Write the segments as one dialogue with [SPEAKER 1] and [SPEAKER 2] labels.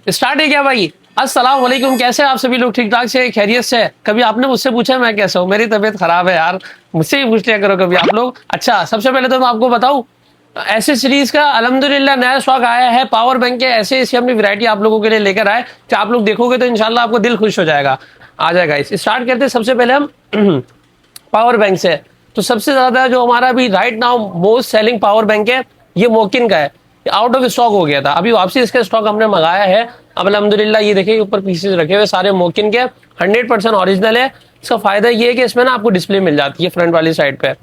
[SPEAKER 1] Start है क्या भाई? अस्सलाम वालेकुम, कैसे हैं आप सभी लोग? ठीक ठाक से, खैरियत से? कभी आपने मुझसे पूछा मैं कैसा हूँ? मेरी तबीयत खराब है यार, मुझसे ही पूछ लिया करो कभी आप लोग। अच्छा, सबसे पहले तो मैं आपको बताऊं, ऐसे सीरीज का अल्हम्दुलिल्लाह नया स्टॉक आया है। पावर बैंक के ऐसे इसकी अपनी वैरायटी आप लोगों के लिए लेकर आए कि आप लोग देखोगे तो इंशाल्लाह आपको दिल खुश हो जाएगा। आ जाएगा। इस स्टार्ट करते हैं सबसे पहले हम पावर बैंक से। तो सबसे ज्यादा जो हमारा अभी right now most selling power bank है, ये मोकिन का है। आउट ऑफ स्टॉक हो गया था, अभी वापसी इसका स्टॉक हमने मंगाया है। अब अल्हम्दुलिल्लाह ये देखिए ऊपर पीसेस रखे हुए सारे मोकिन के 100% ओरिजिनल है। इसका फायदा ये है कि इसमें ना आपको डिस्प्ले मिल जाती है फ्रंट वाली साइड पे।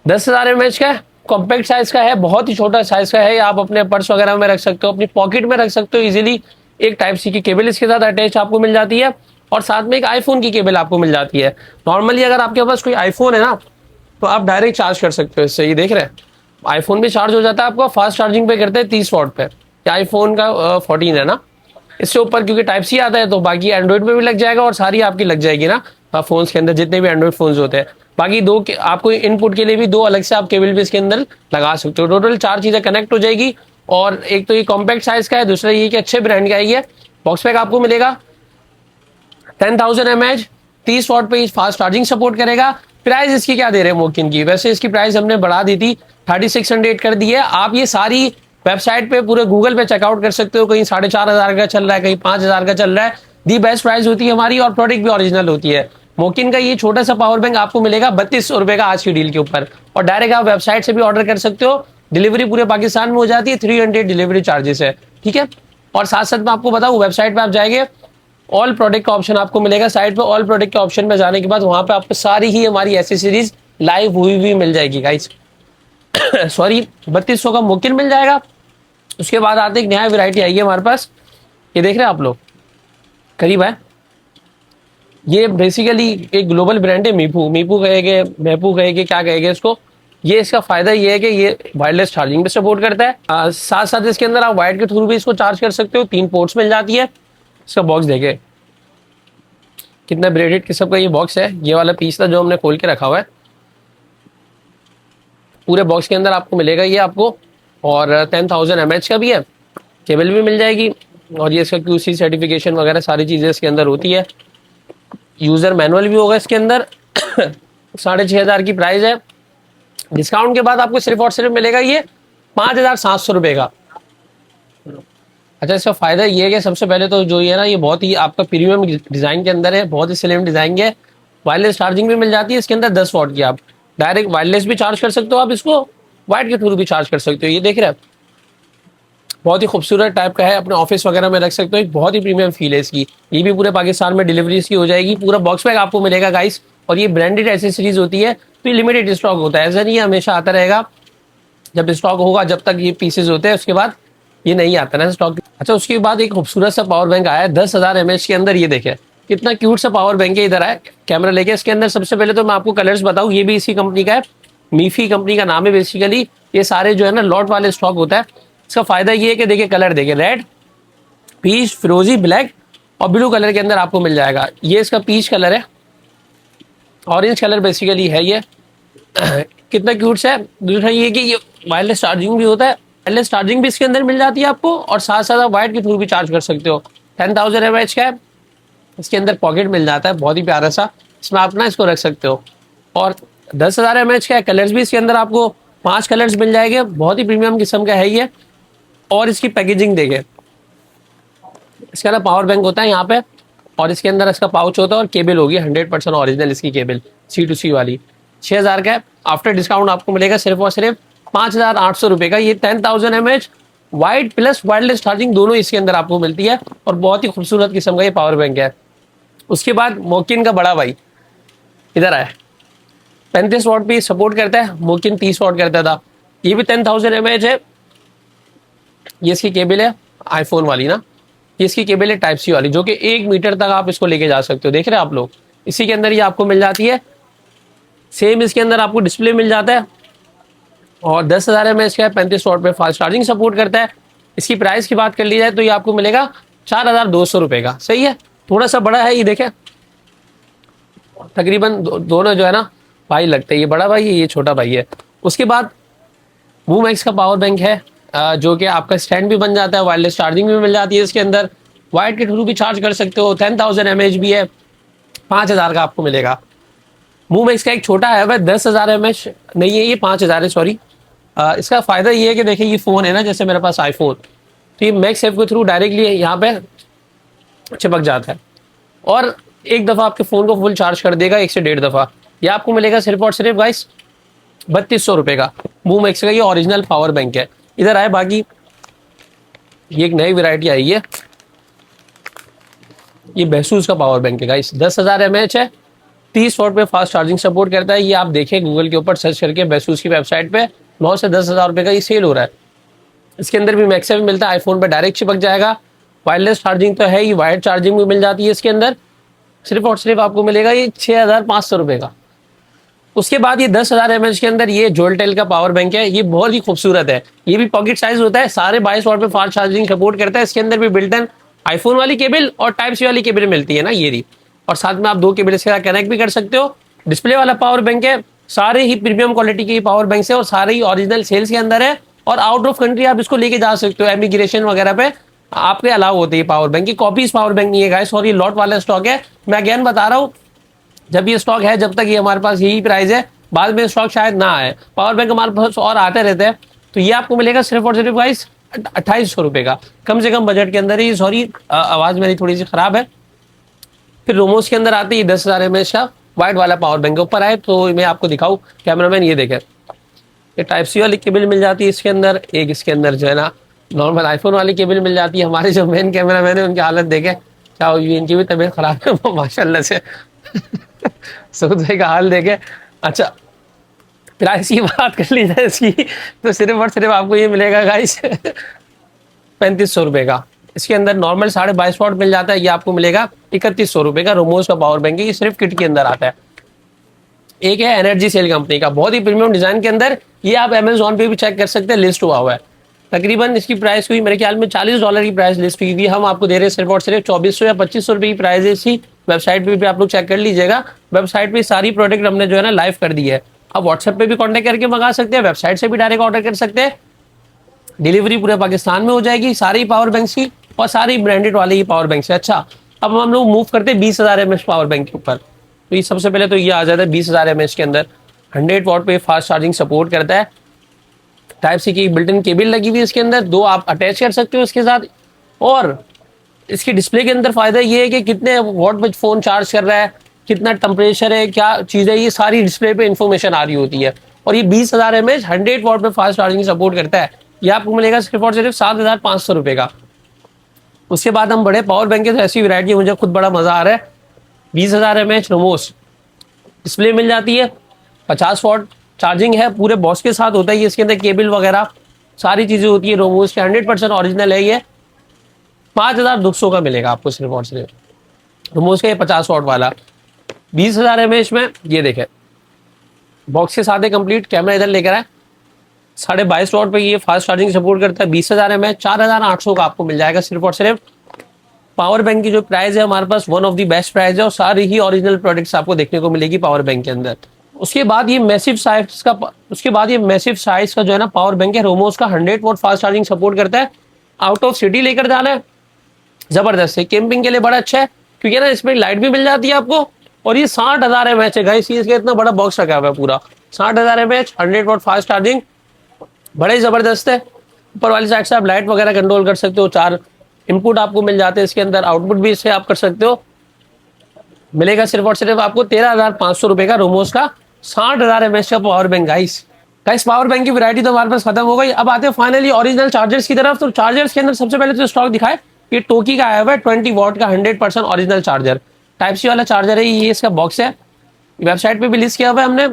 [SPEAKER 1] 10,000 mAh का कॉम्पैक्ट साइज का है, बहुत ही छोटा साइज का है। आप अपने पर्स वगैरह में रख सकते हो, अपनी पॉकेट में रख सकते हो इजीली। एक टाइप सी की केबल इसके साथ अटैच आपको मिल जाती है और साथ में एक आईफोन की केबल आपको मिल जाती है। नॉर्मली अगर आपके पास कोई आईफोन है ना, तो आप डायरेक्ट चार्ज कर सकते हो इससे। ये देख रहे हैं, आईफोन भी चार्ज हो जाता है आपका। फास्ट चार्जिंग पे करते हैं 30 वाट पे। आईफोन का 14 है ना, इससे ऊपर क्योंकि टाइप सी आता है तो बाकी एंड्रॉइड पे भी लग जाएगा और सारी आपकी लग जाएगी ना फोन्स के अंदर, जितने भी एंड्रॉइड फोन्स होते हैं। बाकी दो आपको इनपुट के लिए भी दो अलग से आप केबल भी इसके अंदर लगा सकते हो। टोटल 4 चीजें कनेक्ट हो जाएगी। और एक तो ये कॉम्पैक्ट साइज का है, दूसरा ये कि अच्छे ब्रांड का है। ये बॉक्स पैक आपको मिलेगा 10,000 mAh, 30 वाट पे फास्ट चार्जिंग सपोर्ट करेगा। प्राइस इसकी क्या दे रहे हैं मोकिन की? वैसे इसकी प्राइस हमने बढ़ा दी थी, 3600 कर दी है। आप ये सारी वेबसाइट पे पूरे गूगल पे चेकआउट कर सकते हो। कहीं 4,500 का चल रहा है, कहीं 5,000 का चल रहा है। दी बेस्ट प्राइस होती है हमारी और प्रोडक्ट भी ओरिजिनल होती है। मोकिन का ये छोटा सा पावर बैंक आपको मिलेगा 3200 का आज की डील के ऊपर। और डायरेक्ट आप वेबसाइट से भी ऑर्डर कर सकते हो। डिलीवरी पूरे पाकिस्तान में हो जाती है, 300 डिलीवरी चार्जेस है, ठीक है। और साथ साथ मैं आपको बताऊं, वेबसाइट पे आप जाएंगे, ऑल प्रोडक्ट का ऑप्शन आपको मिलेगा साइड पे। ऑल प्रोडक्ट के ऑप्शन में जाने के बाद वहां पे आपको सारी ही हमारी एसेसरीज लाइव हुई भी मिल जाएगी गाइस। सॉरी, 3200 का मोकिन मिल जाएगा। उसके बाद आते एक नया वैरायटी आई है हमारे पास, ये देख रहे हैं आप लोग, करीब है। ये बेसिकली एक ग्लोबल ब्रांड है, मीपू। मीपू कहेंगे, मेपू कहेंगे, क्या कहेंगे इसको। ये इसका फायदा ये है कि ये वायरलेस चार्जिंग भी सपोर्ट करता है। साथ साथ इसके अंदर आप वायर के थ्रू भी इसको चार्ज कर सकते हो। 3 पोर्ट्स मिल जाती है। इसका बॉक्स देखे कितना ब्रेडेड किस्म का ये बॉक्स है। ये वाला पीस था जो हमने खोल के रखा हुआ है। पूरे बॉक्स के अंदर आपको मिलेगा ये आपको, और 10,000 mAh का भी है। केबल भी मिल जाएगी और ये इसका QC सर्टिफिकेशन वगैरह सारी चीज़ें इसके अंदर होती है। यूज़र मैनुअल भी होगा इसके अंदर। 6,500 की प्राइस है। डिस्काउंट के बाद आपको सिर्फ और सिर्फ मिलेगा ये 5,700 रुपये का। अच्छा, इसका फायदा ये है कि सबसे पहले तो जो ये है ना, ये बहुत ही आपका प्रीमियम डिजाइन के अंदर है, बहुत ही स्लिम डिजाइन है। वायरलेस चार्जिंग भी मिल जाती है इसके अंदर 10 वाट की। आप डायरेक्ट वायरलेस भी चार्ज कर सकते हो, आप इसको वाइट के थ्रू भी चार्ज कर सकते हो। ये देख रहे हैं, बहुत ही खूबसूरत टाइप का है, अपने ऑफिस वगैरह में रख सकते हो। एक बहुत ही प्रीमियम फील है इसकी। ये भी पूरे पाकिस्तान में डिलीवरी इसकी हो जाएगी। पूरा बॉक्स पैक आपको मिलेगा गाइस। और ये ब्रांडेड एसेसरीज होती है तो ये लिमिटेड स्टॉक होता है, ऐसा नहीं है हमेशा आता रहेगा। जब स्टॉक होगा, जब तक ये पीसेज होते हैं, उसके बाद ये नहीं आता ना स्टॉक। अच्छा, उसके बाद एक खूबसूरत सा पावर बैंक आया है 10,000 mAh के अंदर। ये देखे कितना क्यूट सा पावर बैंक है। इधर आए कैमरा लेके। इसके अंदर सबसे पहले तो मैं आपको कलर्स बताऊं, ये भी इसी कंपनी का है, मीफी कंपनी का नाम है बेसिकली। ये सारे जो है ना लॉट वाले स्टॉक होता है। इसका फायदा ये है कि देखिए कलर देखिए, रेड, पीच, फिरोजी, ब्लैक और ब्लू कलर के अंदर आपको मिल जाएगा। ये इसका पीच कलर है, ऑरेंज कलर बेसिकली है ये। कितना क्यूट सा है। दूसरा ये कि ये वायरलेस चार्जिंग भी होता है, वायरलेस चार्जिंग भी इसके अंदर मिल जाती है आपको। और साथ साथ आप वायर के थ्रू भी चार्ज कर सकते हो। 10,000 mAh का है। इसके अंदर पॉकेट मिल जाता है बहुत ही प्यारा सा, इसमें आप ना इसको रख सकते हो। और 10,000 mAh का है। कलर्स भी इसके अंदर आपको 5 कलर्स मिल जाएंगे। बहुत ही प्रीमियम किस्म का है ये। और इसकी पैकेजिंग देखे, इसका ना पावर बैंक होता है यहाँ पे, और इसके अंदर इसका पाउच होता है और केबल होगी 100% ओरिजिनल इसकी केबल, C2C वाली। 6,000 का है। आफ्टर डिस्काउंट आपको मिलेगा सिर्फ और सिर्फ 5,800 रुपये का। ये 10,000 mAh wide plus wireless charging दोनों इसके अंदर आपको मिलती है। और बहुत ही खूबसूरत किस्म का ये पावर बैंक है। उसके बाद मोकिन का बड़ा भाई इधर आया, 35 वाट पे सपोर्ट करता है। मोकिन 30 वाट करता था। ये भी 10,000 mAh है। ये इसकी केबल है आईफोन वाली ना, ये इसकी केबल है टाइप सी वाली, जो कि 1 मीटर तक आप इसको लेके जा सकते हो। देख रहे हैं आप लोग, इसी के अंदर ये आपको मिल जाती है। सेम इसके अंदर आपको डिस्प्ले मिल जाता है। और 10,000 mAh का 35 वाट पे फास्ट चार्जिंग सपोर्ट करता है। इसकी प्राइस की बात कर ली जाए तो ये आपको मिलेगा 4,200 रुपये का। सही है, थोड़ा सा बड़ा है ये देखें। तकरीबन दोनों जो है ना भाई लगते हैं, ये बड़ा भाई है, ये छोटा भाई है। उसके बाद वूमैक्स का पावर बैंक है जो कि आपका स्टैंड भी बन जाता है, वायरलेस चार्जिंग भी मिल जाती है इसके अंदर, वायर के थ्रू भी चार्ज कर सकते हो। 10,000 mAh भी है, 5,000 का आपको मिलेगा। मूव मैक्स का एक छोटा है वह 10,000 mAh नहीं है, ये 5,000 है, सॉरी। इसका फायदा ये है कि देखिए ये फ़ोन है ना, जैसे मेरे पास आईफोन, तो ये मैक्स सेफ के थ्रू डायरेक्टली यहाँ पे चिपक जाता है और एक दफ़ा आपके फ़ोन को फुल चार्ज कर देगा, 1 से 1.5 दफ़ा। ये आपको मिलेगा सिर्फ और सिर्फ गाइस 3,200 रुपये का। मूव मैक्स का ये ओरिजिनल पावर बैंक है। इधर आए, बाकी ये एक नई वेराइटी आई है, ये बेसूस का पावर बैंक है गाइस। 10,000 mAh है, 30 वाट पे फास्ट चार्जिंग सपोर्ट करता है। ये आप देखें गूगल के ऊपर सर्च करके बेसूस की वेबसाइट पे 9 से 10,000 रुपये का ये सेल हो रहा है। इसके अंदर भी मैक्स भी मिलता है, आईफोन पे डायरेक्ट चिपक जाएगा। वायरलेस चार्जिंग तो है ही, वायर्ड चार्जिंग भी मिल जाती है इसके अंदर। सिर्फ और सिर्फ आपको मिलेगा ये 6,500 रुपये का। उसके बाद ये 10,000 mAh के अंदर ये जोल्टेल का पावर बैंक है। ये बहुत ही खूबसूरत है, ये भी पॉकेट साइज होता है, सारे 22 वाट पे फास्ट चार्जिंग सपोर्ट करता है। इसके अंदर भी बिल्ट इन आईफोन वाली केबल और टाइप सी वाली केबल मिलती है ना, ये रही। और साथ में आप 2 केबल इसके साथ कनेक्ट भी कर सकते हो। डिस्प्ले वाला पावर बैंक है, सारे ही प्रीमियम क्वालिटी के पावर बैंक है और सारे ही ओरिजिनल सेल्स के अंदर है। और आउट ऑफ कंट्री आप इसको लेके जा सकते हो, एमिग्रेशन वगैरह पे आपके अलाउ होती है पावर बैंक की। कॉपीज पावर बैंक नहीं है गाइस, और ये लॉट वाला स्टॉक है। मैं अगेन बता रहा हूँ, जब ये स्टॉक है, जब तक ये हमारे पास यही प्राइस है, बाद में स्टॉक शायद ना आए। पावर बैंक हमारे पास और आते रहते हैं। तो ये आपको मिलेगा सिर्फ और सिर्फ गाइस 2,800 रुपये का, कम से कम बजट के अंदर ही। सॉरी आवाज़ मेरी थोड़ी सी ख़राब है। फिर रोमोस के अंदर आते ही 10,000 mAh का वाइट वाला पावर बैंक के ऊपर आए, तो मैं आपको दिखाऊँ कैमरामैन, ये देखें, ये टाइप सी वाली केबल मिल जाती है इसके अंदर। एक इसके अंदर जो है ना नॉर्मल आईफोन वाली केबल मिल जाती है। हमारे जो मेन कैमरामैन है उनकी हालत देखें क्या हुई, इनकी भी तबीयत खराब है वो माशाल्लाह से सऊदी का हाल देखे। अच्छा, प्राइस की बात कर ली जाए इसकी, तो सिर्फ और सिर्फ आपको ये मिलेगा गाइस 3,500 रुपये का। इसके अंदर नॉर्मल 22.5 वाट मिल जाता है, ये आपको मिलेगा 3,100 रुपये का। रोमोस का पावर बैंक है, ये सिर्फ किट के अंदर आता है। एक है एनर्जी सेल कंपनी का, बहुत ही प्रीमियम डिजाइन के अंदर, ये आप अमेजोन पे भी चेक कर सकते हैं, लिस्ट हुआ हुआ है। तकरीबन इसकी प्राइस हुई मेरे ख्याल में $40 की प्राइस लिस्ट हुई थी। हम आपको दे रहे हैं सिर्फ और सिर्फ 2,400 या 2,500 रुपये की प्राइस है इसकी। वेबसाइट पे भी आप लोग चेक कर लीजिएगा, वेबसाइट पे सारी प्रोडक्ट हमने जो है ना लाइव कर दी है। आप व्हाट्सएप पे भी कॉन्टैक्ट करके मंगा सकते हैं, वेबसाइट से भी डायरेक्ट ऑर्डर कर सकते हैं। डिलीवरी पूरे पाकिस्तान में हो जाएगी सारी पावर बैंक की, और सारी ब्रांडेड वाले ही पावर बैंक से। अच्छा, अब हम लोग मूव करते हैं 20,000 mAh पावर बैंक के ऊपर। तो ये सबसे पहले तो ये आ जाता है 20,000 mAh के अंदर 100 वाट पे फास्ट चार्जिंग सपोर्ट करता है। टाइप सी की बिल्ट इन केबल लगी हुई है इसके अंदर, 2 आप अटैच कर सकते हो इसके साथ। और इसकी डिस्प्ले के अंदर फायदा ये है कि कितने वाट पे फोन चार्ज कर रहा है, कितना टेम्परेचर है, क्या चीज़ है, ये सारी डिस्प्ले पे इंफॉर्मेशन आ रही होती है। और ये 20,000 mAh 100 वाट पे फास्ट चार्जिंग सपोर्ट करता है। ये आपको मिलेगा सिर्फ और सिर्फ 7,500 रुपये का। उसके बाद हम बड़े पावर बैंक के, तो ऐसी वैरायटी मुझे खुद बड़ा मज़ा आ रहा है। 20,000 mAh रोमोस डिस्प्ले मिल जाती है, 50 वाट चार्जिंग है, पूरे बॉक्स के साथ होता है। ये इसके अंदर केबल वगैरह सारी चीज़ें होती है। रोमोस के 100% ओरिजिनल है। ये 5,200 का मिलेगा आपको सिर्फ और सिर्फ। रोमोस का ये 50 वाट वाला 20,000 mAh में, ये देखें बॉक्स के साथ है कंप्लीट। कैमरा इधर लेकर आए, 22.5 वाट पे ये फास्ट चार्जिंग सपोर्ट करता है। 20,000 mAh 4,800 का आपको मिल जाएगा सिर्फ और सिर्फ। पावर बैंक की जो प्राइस है हमारे पास one of the best price है, और सारी ही ओरिजिनल प्रोडक्ट्स आपको देखने को मिलेगी पावर बैंक के अंदर। उसके बाद ये मैसिव साइज का जो है ना पावर बैंक है रोमोस का, 100 वाट फास्ट चार्जिंग सपोर्ट करता है। आउट ऑफ सिटी लेकर जाना है, जबरदस्त है। कैंपिंग के लिए बड़ा अच्छा है, क्योंकि ना इसमें लाइट भी मिल जाती है आपको। और ये 60,000 mAh है गाइस, इसका इतना बड़ा बॉक्स रखा हुआ है पूरा। 60,000 mAh 100 वाट फास्ट चार्जिंग, बड़े ज़बरदस्त है। ऊपर वाली साइड से आप लाइट वगैरह कंट्रोल कर सकते हो। 4 इनपुट आपको मिल जाते हैं इसके अंदर, आउटपुट भी इससे आप कर सकते हो। मिलेगा सिर्फ और सिर्फ आपको 13,500 रुपये का रोमोस का 60,000 mAh का power bank. Guys power bank की वैरायटी तो हमारे पास खत्म हो गई। अब आते हैं फाइनली ओरिजिनल चार्जर्स की तरफ। तो चार्जर्स के अंदर सबसे पहले तो स्टॉक दिखाए, ये टोकी का आया हुआ है 20 वाट का 100% ओरिजिनल चार्जर। टाइप सी वाला चार्जर है, ये इसका बॉक्स है। वेबसाइट पे भी लिस्ट किया हुआ है हमने।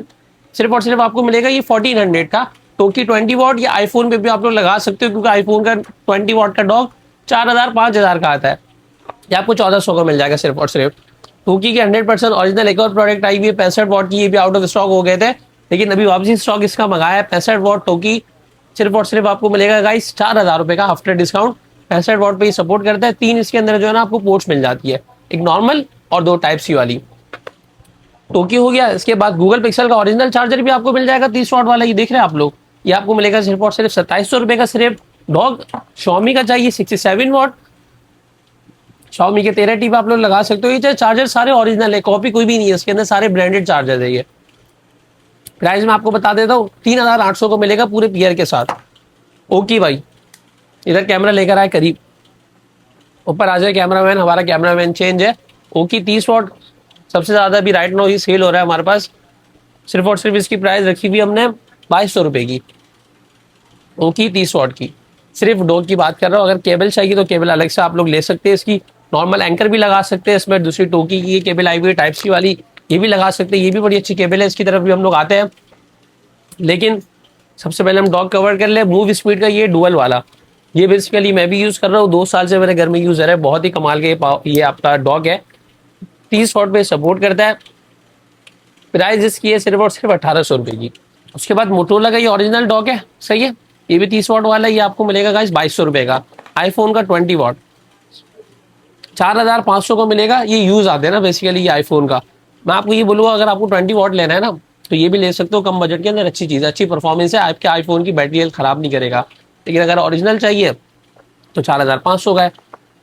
[SPEAKER 1] सिर्फ और सिर्फ आपको मिलेगा ये 1400 का टोकी 20 वाट। या आईफोन पे भी आप लोग लगा सकते हो, क्योंकि आईफोन का 20 वाट का डॉग 4,000-5,000 का आता है। ये आपको 1,400 का मिल जाएगा सिर्फ और सिर्फ। टोकी के 100% ओरिजिनल एक और प्रोडक्ट आई हुई है 65 वाट की, ये भी आउट ऑफ स्टॉक हो गए थे, लेकिन अभी वापसी स्टॉक इसका मंगाया है। 65 वाट टोकी सिर्फ और सिर्फ आपको मिलेगा गाइस 4,000 रुपये का आफ्टर डिस्काउंट। 65 वाट पे ही सपोर्ट करता है। 3 इसके अंदर जो है ना आपको पोर्ट्स मिल जाती है, एक नॉर्मल और 2 टाइप सी वाली। टोकी हो गया। इसके बाद गूगल पिक्सल का ओरिजिनल चार्जर भी आपको मिल जाएगा 30 वाट वाला, ये देख रहे हैं आप लोग। ये आपको मिलेगा सिर्फ और सिर्फ 2,700 रुपये का सिर्फ। डॉग Xiaomi का चाहिए 67 वॉट, Xiaomi के 13T पे आप लोग लगा सकते हो। ये चार्जर सारे ओरिजिनल है, कॉपी कोई भी नहीं है इसके अंदर, सारे ब्रांडेड चार्जर है ये। प्राइस मैं आपको बता देता हूँ, 3800 को मिलेगा पूरे पेयर के साथ। ओके भाई, इधर कैमरा लेकर आए करीब, ऊपर आ जाए कैमरामैन, हमारा कैमरामैन चेंज है। ओके 30 वॉट सबसे ज्यादा भी राइट नाउ ही सेल हो रहा है हमारे पास। सिर्फ और सिर्फ इसकी प्राइस रखी हुई हमने 2200 रुपए की, ओके 30 वॉट की। सिर्फ डॉग की बात कर रहा हूँ, अगर केबल चाहिए तो केबल अलग से आप लोग ले सकते हैं, इसकी नॉर्मल एंकर भी लगा सकते हैं इसमें। दूसरी टोकी की केबल आई हुई है टाइप सी वाली, ये भी लगा सकते हैं, ये भी बड़ी अच्छी केबल है, इसकी तरफ भी हम लोग आते हैं। लेकिन सबसे पहले हम डॉग कवर कर ले। मूव स्पीड का ये डुअल वाला, ये बेसिकली मैं भी यूज कर रहा हूँ, 2 साल से मेरे घर में यूजर है, बहुत ही कमाल के ये आपका डॉग है। 30 वॉट पे सपोर्ट करता है। प्राइस इसकी है सिर्फ और सिर्फ 1800 रुपए की। उसके बाद मोटोरोला का ये ओरिजिनल डॉग है, सही है, ये भी 30 वॉट वाला है, ये आपको मिलेगा गाइस 2200 रुपए का। आईफोन का 20 वॉट 4500 को मिलेगा। ये यूज आते हैं ना बेसिकली ये आईफोन का। मैं आपको ये बोलूँगा, अगर आपको 20 वॉट लेना है ना तो ये भी ले सकते हो, कम बजट के अंदर अच्छी चीज़ है, अच्छी परफॉर्मेंस है, आपके आईफोन की बैटरी हेल्थ खराब नहीं करेगा। लेकिन अगर ओरिजिनल चाहिए तो 4500 का है।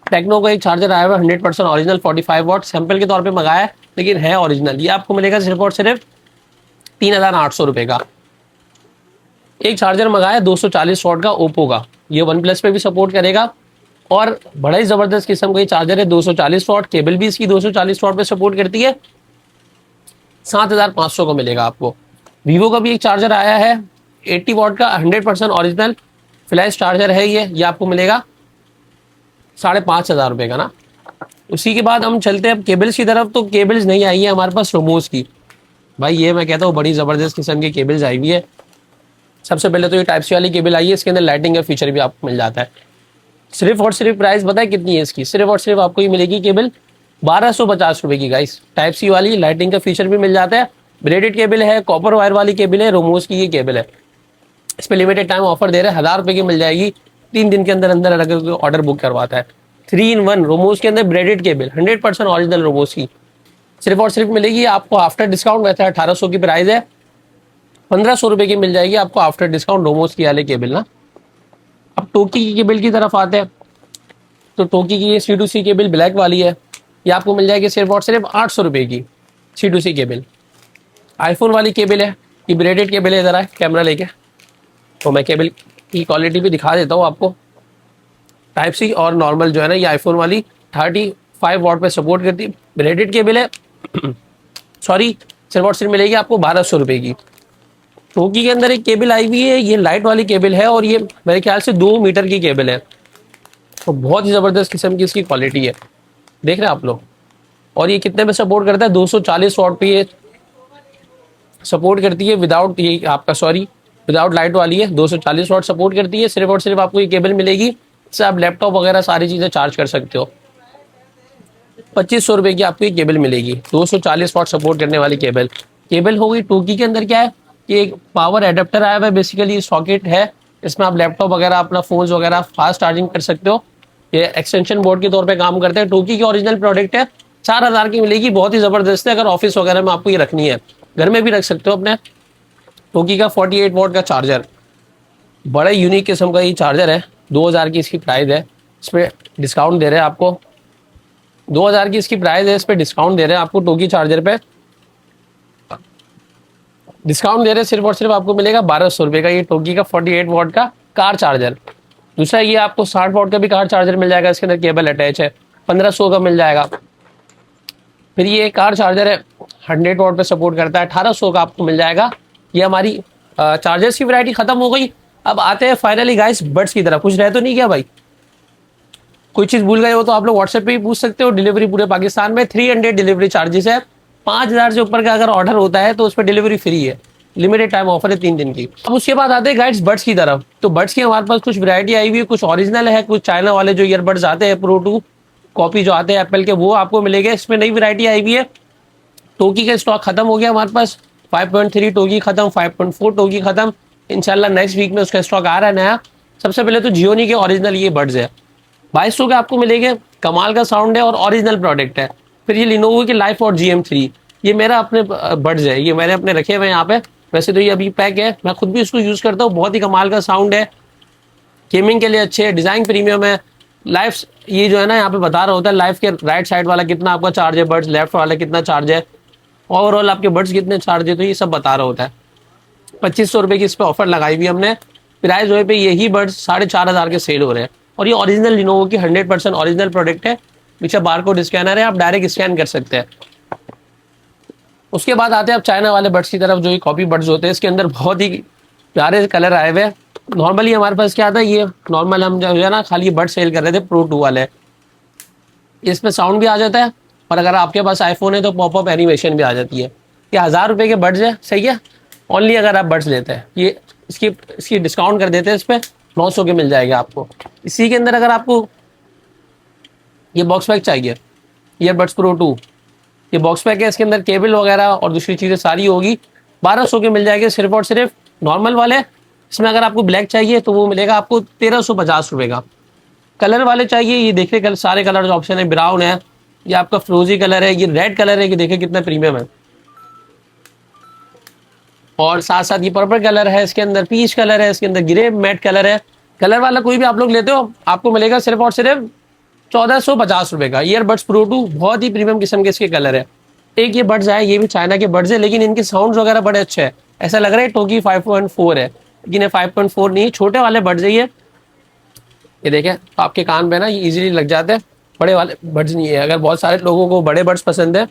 [SPEAKER 1] टेक्नो का एक चार्जर आया हुआ 100% ओरिजिनल 45 वॉट, सैंपल के तौर पे मंगाया है लेकिन है ओरिजिनल। ये आपको मिलेगा सिर्फ और सिर्फ 3800 रुपए का। एक चार्जर मंगाया 240 वॉट का ओप्पो का, ये वन प्लस पे भी सपोर्ट करेगा और बड़ा ही जबरदस्त किस्म का ये चार्जर है। 240 वॉट, केबल भी इसकी 240 वॉट पे सपोर्ट करती है। 7500 को मिलेगा आपको। वीवो का भी एक चार्जर आया है 80 वॉट का 100% ओरिजिनल फ्लैश चार्जर है ये आपको मिलेगा 5500 रुपए का ना। उसी के बाद हम चलते हैं अब केबल्स की तरफ। तो केबल्स नहीं आई है हमारे पास रोमोस की, भाई ये मैं कहता हूँ बड़ी जबरदस्त किस्म की केबल्स आई हुई है। सबसे पहले तो ये टाइप सी वाली केबल आई है, इसके अंदर लाइटिंग का फीचर भी आपको मिल जाता है। सिर्फ और सिर्फ प्राइस बताए कितनी है इसकी, सिर्फ और सिर्फ आपको ये मिलेगी केबल 1250 रुपए की गाइस। टाइप सी वाली लाइटिंग का फीचर भी मिल जाता है, ब्रेडेड केबल है, कॉपर वायर वाली केबल है, रोमोस की ये केबल है। इस पर लिमिटेड टाइम ऑफर दे रहे हैं, 1000 रुपए की मिल जाएगी 3 दिन के अंदर अंदर अगर ऑर्डर बुक करवाता है। 3 in 1 रोमोस के अंदर ब्रेडेड केबल 100% ओरिजिनल रोमोस की सिर्फ और सिर्फ मिलेगी आपको आफ्टर डिस्काउंट। वैसे 1800 की प्राइस है, 1500 रुपए की मिल जाएगी आपको आफ्टर डिस्काउंट रोमोस की वाली केबल ना। अब टोकी की केबल की तरफ आते हैं। तो टोकी की ये C2C केबल ब्लैक वाली है, ये आपको मिल जाएगी सिर्फ और सिर्फ 800 रुपए की C2C केबल। आईफोन वाली केबल है, ये ब्रेडेड केबल है। इधर आए कैमरा लेके तो मैं केबल की क्वालिटी भी दिखा देता हूँ आपको। टाइप सी और नॉर्मल जो है ना, ये आईफोन वाली 35 वॉट पे सपोर्ट करती है, ब्रेडेड केबल है। सॉरी, सिर्फ और सिर्फ मिलेगी आपको 1200 रुपए की। टोकी के अंदर एक केबल आई हुई है, ये लाइट वाली केबल है और ये मेरे ख्याल से 2 मीटर की केबल है। तो बहुत ही जबरदस्त किस्म की इसकी क्वालिटी है, देख रहे हैं आप लोग। और ये कितने पे सपोर्ट करता है, 240 वॉट पे ये सपोर्ट करती है विदाउट, ये आपका सॉरी विदाउट लाइट वाली है, 240 वॉट सपोर्ट करती है। सिर्फ और सिर्फ आपको ये केबल मिलेगी, इससे आप लैपटॉप वगैरह सारी चीजें चार्ज कर सकते हो। 2500 रुपए की आपको ये केबल मिलेगी, 240 वॉट सपोर्ट करने वाली केबल। केबल हो गई। टोकी के अंदर क्या है कि एक पावर एडेप्टर आया हुआ है, बेसिकली सॉकेट है, इसमें आप लैपटॉप वगैरह अपना फोन वगैरह फास्ट चार्जिंग कर सकते हो। ये एक्सटेंशन बोर्ड के तौर पे काम करते हैं। टोकी की ओरिजिनल प्रोडक्ट है, 4000 की मिलेगी, बहुत ही जबरदस्त है। अगर ऑफिस वगैरह में आपको ये रखनी है, घर में भी रख सकते हो अपने। टोकी का 48 वॉट का चार्जर, बड़ा यूनिक किस्म का ये चार्जर है। 2000 की इसकी प्राइस है, इस पर डिस्काउंट दे रहे हैं आपको। 2000 की इसकी प्राइस है, इस पर डिस्काउंट दे रहे हैं आपको। टोकी चार्जर पे डिस्काउंट दे रहे हैं, सिर्फ और सिर्फ आपको मिलेगा 1200 रुपए का ये टोकी का 48 वॉट का कार चार्जर। दूसरा ये आपको 60 वॉट का भी कार चार्जर मिल जाएगा, इसके अंदर केबल अटैच है, 1500 का मिल जाएगा। फिर ये कार चार्जर है, 100 वॉट पे सपोर्ट करता है, 1800 का आपको मिल जाएगा। ये हमारी चार्जर्स की वैरायटी खत्म हो गई। अब आते हैं फाइनली गाइस बड्स की तरफ। कुछ रह तो नहीं गया भाई, कोई चीज भूल गए हो तो आप लोग व्हाट्सएप पे भी पूछ सकते हो। डिलीवरी पूरे पाकिस्तान में 300 डिलीवरी चार्जेस है। 5000 से ऊपर का अगर ऑर्डर होता है तो उस पर डिलीवरी फ्री है, लिमिटेड टाइम ऑफर है 3 दिन की। अब उसके बाद आते हैं गाइस बड्स की तरफ। तो बड्स की हमारे पास कुछ वैरायटी आई हुई है, कुछ ओरिजिनल है, कुछ चाइना वाले जो ईयरबड्स आते हैं प्रो 2 कॉपी जो आते हैं एप्पल के, वो आपको मिलेंगे। इसमें नई वैरायटी आई हुई है। टोकी का स्टॉक खत्म हो गया हमारे पास, 5.3 टोकी खत्म, 5.4 टोकी खत्म। इंशाल्लाह नेक्स्ट वीक में उसका स्टॉक आ रहा है नया। सबसे पहले तो जियोनी के ओरिजिनल ये बड्स है, 2200 के आपको मिलेंगे। कमाल का साउंड है और ओरिजिनल प्रोडक्ट है। फिर ये लिनोवो के लाइफ और GM3, ये मेरा अपने बड्स है, ये मैंने अपने रखे हुए यहाँ पे। वैसे तो ये अभी पैक है, मैं खुद भी इसको यूज करता हूँ, बहुत ही कमाल का साउंड है। गेमिंग के लिए अच्छे, डिज़ाइन प्रीमियम है। लाइफ ये जो है ना यहाँ पे बता रहा होता है लाइफ के राइट साइड वाला कितना आपका चार्ज है बर्ड्स, लेफ्ट वाला कितना चार्ज है, ओवरऑल आपके बर्ड्स कितने चार्ज है, तो ये सब बता रहा होता है। 2500 रुपये की इस पर ऑफर लगाई हुई हमने। प्राइस जो है पे यही बर्ड्स 4500 के सेल हो रहे हैं। और ये ओरिजिनल लिनोवो की 100% ओरिजिनल प्रोडक्ट है। पीछे बारकोड स्कैनर है, आप डायरेक्ट स्कैन कर सकते हैं। उसके बाद आते हैं आप चाइना वाले बर्ड्स की तरफ, जो ये कॉपी बर्ड्स होते हैं। इसके अंदर बहुत ही प्यारे कलर आए हुए हैं। नॉर्मली हमारे पास क्या आता है, ये नॉर्मल हम जो है ना खाली बर्ड सेल कर रहे थे प्रो 2 वाले, इसमें साउंड भी आ जाता है। और अगर आपके पास आईफोन है तो पॉपअप एनिमेशन भी आ जाती है। ये 1000 रुपये के बर्ड्स है, सही है। ओनली अगर आप बर्ड्स लेते हैं ये इसकी डिस्काउंट कर देते हैं, इस पर 900 के मिल जाएगा आपको। इसी के अंदर अगर आपको ये बॉक्स पैक चाहिए, ईयरबड्स प्रो 2, ये बॉक्स पैक है, इसके अंदर केबल वगैरह और दूसरी चीज़ें सारी होगी, 1200 के मिल जाएंगे सिर्फ और सिर्फ नॉर्मल वाले। इसमें अगर आपको ब्लैक चाहिए तो वो मिलेगा आपको 1350 का। कलर वाले चाहिए, ये देखिए सारे कलर ऑप्शन है, ब्राउन है, ये आपका फ्रोजी कलर है, ये रेड कलर है, कि देखिए कितना प्रीमियम है। और साथ साथ ये पर्पल कलर है, इसके अंदर पीच कलर है, इसके अंदर ग्रे मैट कलर है। कलर वाला कोई भी आप लोग लेते हो आपको मिलेगा सिर्फ और सिर्फ 1450 का। ईयरबड्स प्रो 2 बहुत ही प्रीमियम किस्म के इसके कलर है। एक ये बड्स है, ये भी चाइना के बड्स है, लेकिन इनके साउंड वगैरह बड़े अच्छे हैं। ऐसा लग रहा है टोकी 5.4 है, लेकिन ये 5.4 नहीं है, छोटे वाले बड्स है ये देखें तो आपके कान पे ना ये इजीली लग जाते हैं, बड़े वाले बड्स नहीं है। अगर बहुत सारे लोगों को बड़े बड्स पसंद है,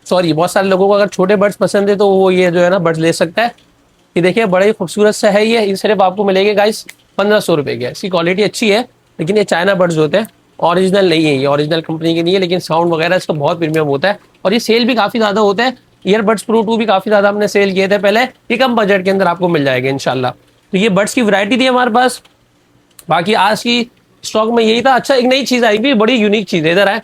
[SPEAKER 1] सॉरी बहुत सारे लोगों को अगर छोटे बड्स पसंद है तो वो ये जो है ना बड्स ले सकता है। ये देखिए बड़ा ही खूबसूरत सा है ये सिर्फ आपको मिलेगा गाइस 1500 के। इसकी क्वालिटी अच्छी है, लेकिन ये चाइना बड्स होते हैं, ओरिजिनल नहीं है, ये ओरिजिनल कंपनी की नहीं है, लेकिन साउंड वगैरह इसका बहुत प्रीमियम होता है। और ये सेल भी काफ़ी ज़्यादा होता है। ईयरबड्स प्रो 2 भी काफ़ी ज़्यादा हमने सेल किए थे पहले, ये कम बजट के अंदर आपको मिल जाएगा इंशाल्लाह। तो ये बड्स की वैरायटी थी हमारे पास। बाकी आज की स्टॉक में यही था। अच्छा एक नई चीज़ आई भी, बड़ी यूनिक चीज़ है, इधर है,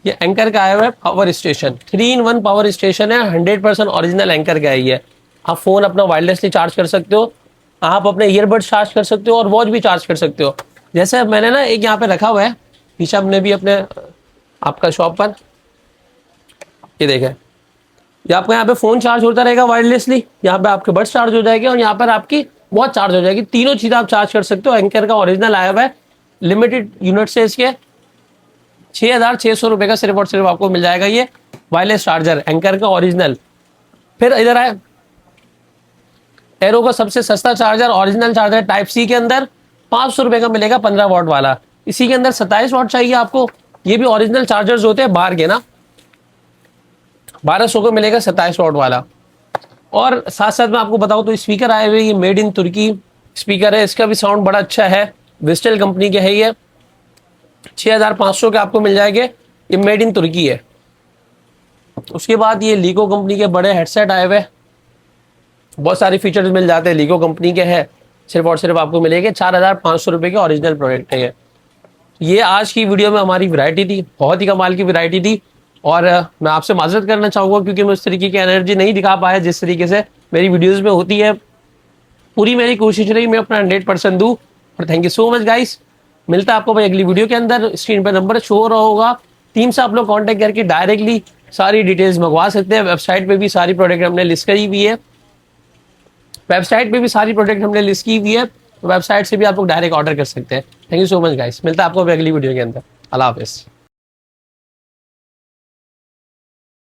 [SPEAKER 1] ये एंकर का आया हुआ है power station, 3-in-1 power station है, 100% ओरिजिनल एंकर का है ये। आप फोन अपना वायरलेसली चार्ज कर सकते हो, आप अपने ईयरबड चार्ज कर सकते हो और वॉच भी चार्ज कर सकते हो। जैसे मैंने ना एक यहाँ पे रखा हुआ है पीछे, हमने भी अपने आपका शॉप पर, ये देखें, ये आपका यहाँ पे फोन चार्ज होता रहेगा वायरलेसली, यहाँ पे आपके बड्स चार्ज हो जाएंगे और यहाँ पर आपकी वॉच चार्ज हो जाएगी। तीनों चीज़ें आप चार्ज कर सकते हो। एंकर का ओरिजिनल आया हुआ है, लिमिटेड यूनिट से इसके 6600 का सिर्फ और सिर्फ आपको मिल जाएगा ये वायरलेस चार्जर एंकर का ओरिजिनल। फिर इधर आए एरो का सबसे सस्ता charger, original charger type C के अंदर 500 रुपये का मिलेगा, 15 वाट वाला। इसी के अंदर 27 वाट चाहिए आपको, ये भी ओरिजिनल चार्जर्स होते हैं बाहर के ना, 1200 को मिलेगा 27 वाट वाला। और साथ साथ मैं आपको बताऊं तो स्पीकर आए हुए, ये मेड इन तुर्की स्पीकर है, इसका भी साउंड बड़ा अच्छा है, विस्टल कंपनी के है ये, 6500 के आपको मिल जाएंगे, ये मेड इन तुर्की है। उसके बाद ये लीको कंपनी के बड़े हेडसेट आए हुए, बहुत सारे फीचर्स मिल जाते हैं, लीको कंपनी के हैं, सिर्फ और सिर्फ आपको मिलेंगे 4500 रुपये के ओरिजिनल प्रोडक्ट है ये। आज की वीडियो में हमारी वैरायटी थी, बहुत ही कमाल की वैरायटी थी। और मैं आपसे माजरत करना चाहूँगा क्योंकि मैं उस तरीके की एनर्जी नहीं दिखा पाया जिस तरीके से मेरी वीडियोज़ में होती है। पूरी मेरी कोशिश रही मैं अपना 100% दूँ। और thank you so much guys. मिलता है आपको भाई अगली वीडियो के अंदर। स्क्रीन पर नंबर शो हो रहा होगा, टीम से आप लोग कांटेक्ट करके डायरेक्टली सारी डिटेल्स मंगवा सकते हैं। वेबसाइट पे भी सारी प्रोडक्ट हमने लिस्ट करी हुई है, वेबसाइट पे भी सारी प्रोडक्ट हमने लिस्ट की हुई है, तो वेबसाइट से भी आप लोग डायरेक्ट ऑर्डर कर सकते हैं। Thank you so much guys. मिलता है आपको अगली वीडियो के अंदर। अल्लाह हाफिज़।